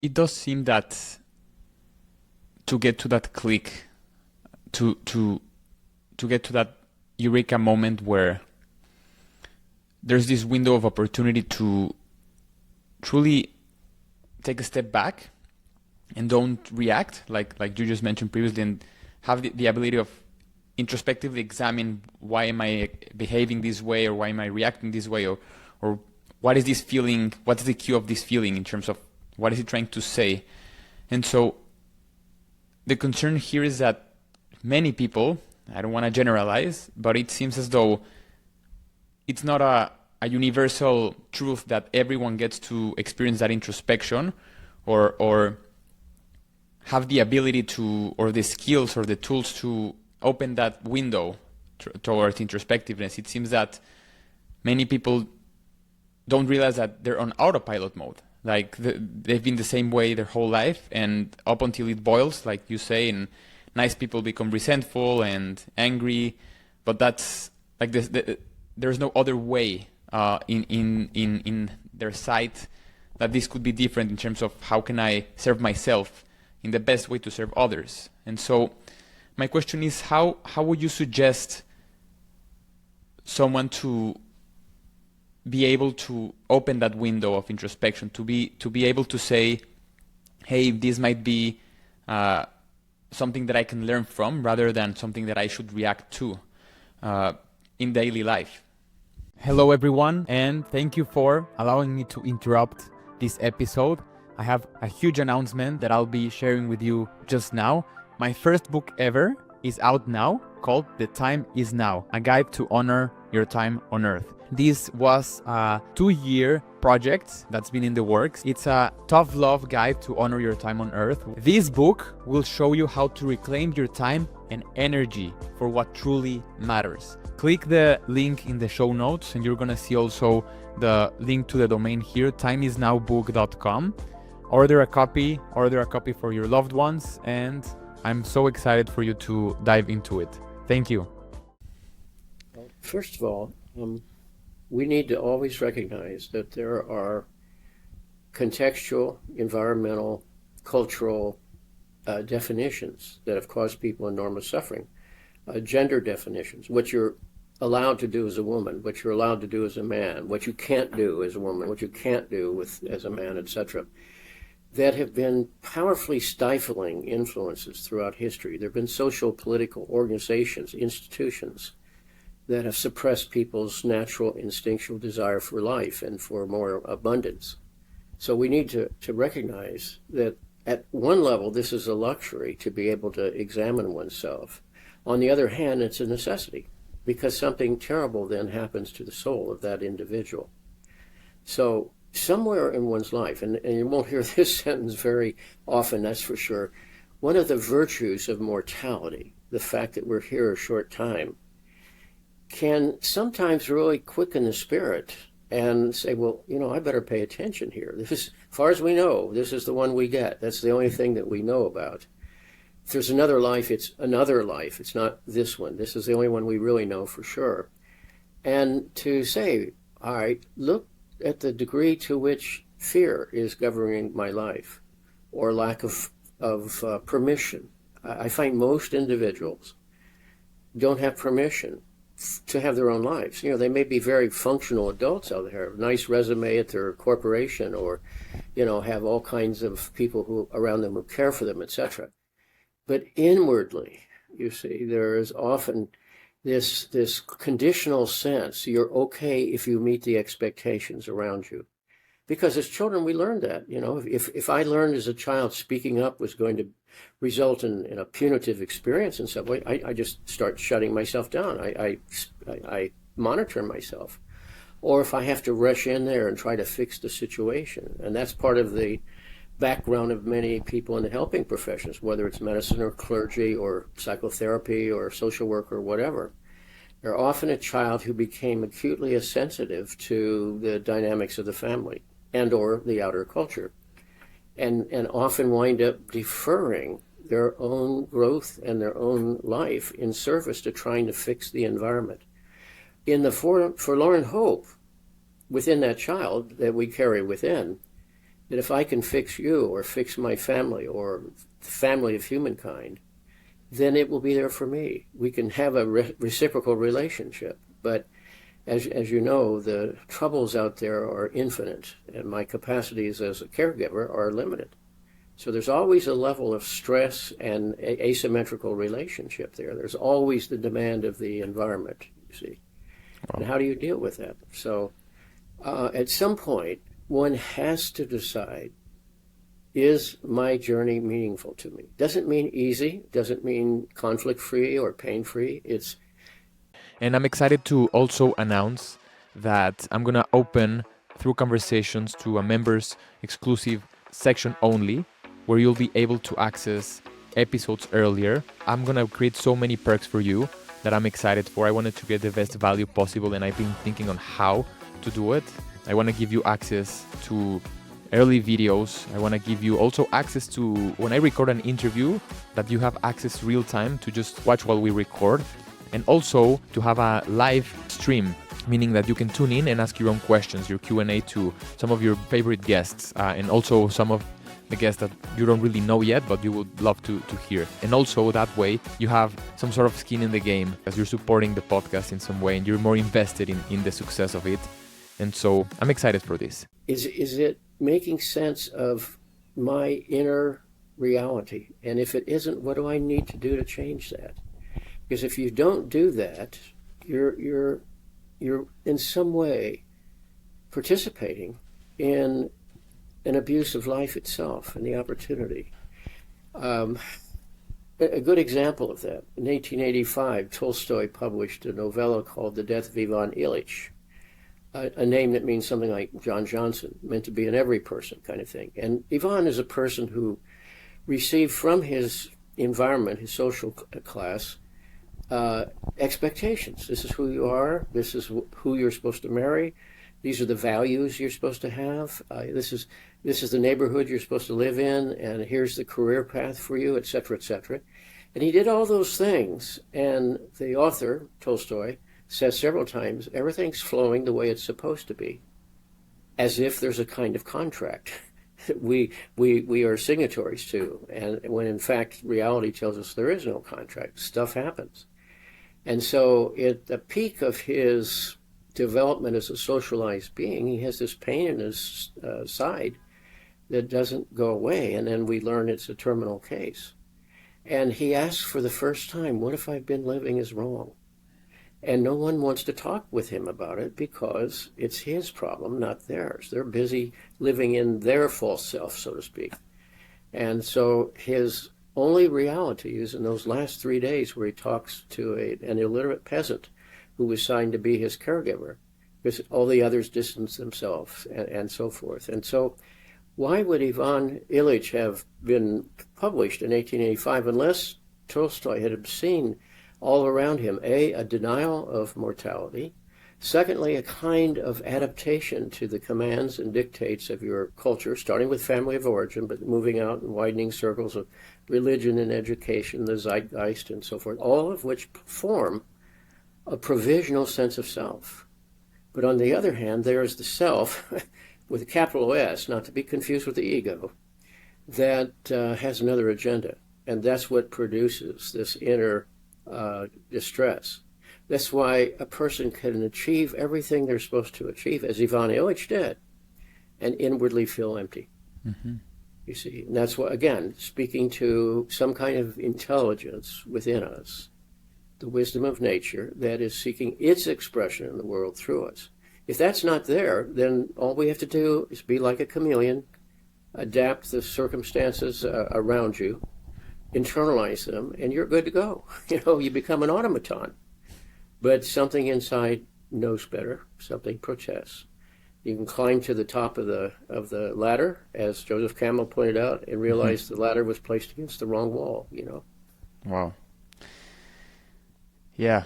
it does seem that to get to that click, to to to get to that eureka moment where there's this window of opportunity to truly take a step back and don't react, like you just mentioned previously, and have the ability of introspectively examine why am I behaving this way, or why am I reacting this way, or what is this feeling, what's the cue of this feeling in terms of what is it trying to say. And so the concern here is that many people, I don't want to generalize, but it seems as though it's not a universal truth that everyone gets to experience that introspection, or have the ability to, or the skills or the tools to open that window towards introspectiveness. It seems that many people don't realize that they're on autopilot mode. Like they've been the same way their whole life, and up until it boils, like you say, and nice people become resentful and angry. But that's like this. There's no other way in their sight that this could be different in terms of how can I serve myself in the best way to serve others. And so my question is, how would you suggest someone to be able to open that window of introspection, to be able to say, hey, this might be something that I can learn from, rather than something that I should react to in daily life? Hello everyone, and thank you for allowing me to interrupt this episode. I have a huge announcement that I'll be sharing with you just now. My first book ever is out now, called The Time Is Now, a guide to honor your time on Earth. This was a 2-year project that's been in the works. It's a tough love guide to honor your time on Earth. This book will show you how to reclaim your time and energy for what truly matters. Click the link in the show notes and you're gonna see also the link to the domain here, timeisnowbook.com. Order a copy for your loved ones, and I'm so excited for you to dive into it. Thank you. First of all, we need to always recognize that there are contextual, environmental, cultural definitions that have caused people enormous suffering. Gender definitions, what you're allowed to do as a woman, what you're allowed to do as a man, what you can't do as a woman, what you can't do as a man, etc., that have been powerfully stifling influences throughout history. There have been social, political organizations, institutions that have suppressed people's natural instinctual desire for life and for more abundance. So we need to recognize that at one level, this is a luxury to be able to examine oneself. On the other hand, it's a necessity, because something terrible then happens to the soul of that individual. So somewhere in one's life, and you won't hear this sentence very often, that's for sure, one of the virtues of mortality, the fact that we're here a short time, can sometimes really quicken the spirit and say, well, I better pay attention here. This is, as far as we know, this is the one we get. That's the only thing that we know about. If there's another life, it's another life. It's not this one. This is the only one we really know for sure. And to say, all right, look at the degree to which fear is governing my life, or lack of permission. I find most individuals don't have permission to have their own lives. They may be very functional adults out there, nice resume at their corporation, or, have all kinds of people who around them who care for them, etc. But inwardly, you see, there is often this conditional sense you're okay if you meet the expectations around you. Because as children, we learned that, if I learned as a child speaking up was going to result in a punitive experience in some way, I just start shutting myself down. I monitor myself. Or if I have to rush in there and try to fix the situation. And that's part of the background of many people in the helping professions, whether it's medicine or clergy or psychotherapy or social work or whatever. They're often a child who became acutely sensitive to the dynamics of the family and or the outer culture, and often wind up deferring their own growth and their own life in service to trying to fix the environment. In the forlorn hope within that child that we carry within, that if I can fix you or fix my family or the family of humankind, then it will be there for me. We can have a reciprocal relationship. But as you know, the troubles out there are infinite, and my capacities as a caregiver are limited. So there's always a level of stress and asymmetrical relationship there. There's always the demand of the environment, you see. Wow. And how do you deal with that? So at some point, one has to decide, is my journey meaningful to me? Doesn't mean easy, doesn't mean conflict-free or pain-free. And I'm excited to also announce that I'm going to open through conversations to a members exclusive section only, where you'll be able to access episodes earlier. I'm going to create so many perks for you that I'm excited for. I wanted to get the best value possible, and I've been thinking on how to do it. I want to give you access to early videos. I want to give you also access to, when I record an interview, that you have access real time to just watch while we record, and also to have a live stream, meaning that you can tune in and ask your own questions, your Q&A to some of your favorite guests, and also some of the guests that you don't really know yet, but you would love to hear. And also that way you have some sort of skin in the game, as you're supporting the podcast in some way and you're more invested in the success of it. And so I'm excited for this. Is it making sense of my inner reality? And if it isn't, what do I need to do to change that? Because if you don't do that, you're in some way participating in an abuse of life itself and the opportunity. A good example of that, in 1885, Tolstoy published a novella called The Death of Ivan Ilyich, a name that means something like John Johnson, meant to be an every person kind of thing. And Ivan is a person who received from his environment, his social class, expectations. This is who you are. This is who you're supposed to marry. These are the values you're supposed to have. This is the neighborhood you're supposed to live in, and here's the career path for you, etc., etc. And he did all those things, and the author, Tolstoy, says several times, everything's flowing the way it's supposed to be, as if there's a kind of contract that we are signatories to, and when in fact reality tells us there is no contract. Stuff happens. And so at the peak of his development as a socialized being, he has this pain in his side that doesn't go away, and then we learn it's a terminal case. And he asks for the first time, what if I've been living as wrong? And no one wants to talk with him about it because it's his problem, not theirs. They're busy living in their false self, so to speak. And so his only reality is in those last 3 days where he talks to an illiterate peasant who was signed to be his caregiver, because all the others distance themselves and so forth. And so why would Ivan Ilyich have been published in 1885 unless Tolstoy had seen all around him, a denial of mortality, secondly, a kind of adaptation to the commands and dictates of your culture, starting with family of origin, but moving out and widening circles of religion and education, the zeitgeist and so forth, all of which form a provisional sense of self. But on the other hand, there is the self, with a capital S, not to be confused with the ego, that has another agenda. And that's what produces this inner distress. That's why a person can achieve everything they're supposed to achieve, as Ivan Ilyich did, and inwardly feel empty. Mm-hmm. You see, and that's what, again, speaking to some kind of intelligence within us, the wisdom of nature that is seeking its expression in the world through us. If that's not there, then all we have to do is be like a chameleon, adapt the circumstances around you, internalize them, and you're good to go. You become an automaton. But something inside knows better, something protests. You can climb to the top of the ladder, as Joseph Campbell pointed out, and realize the ladder was placed against the wrong wall, Wow. Yeah,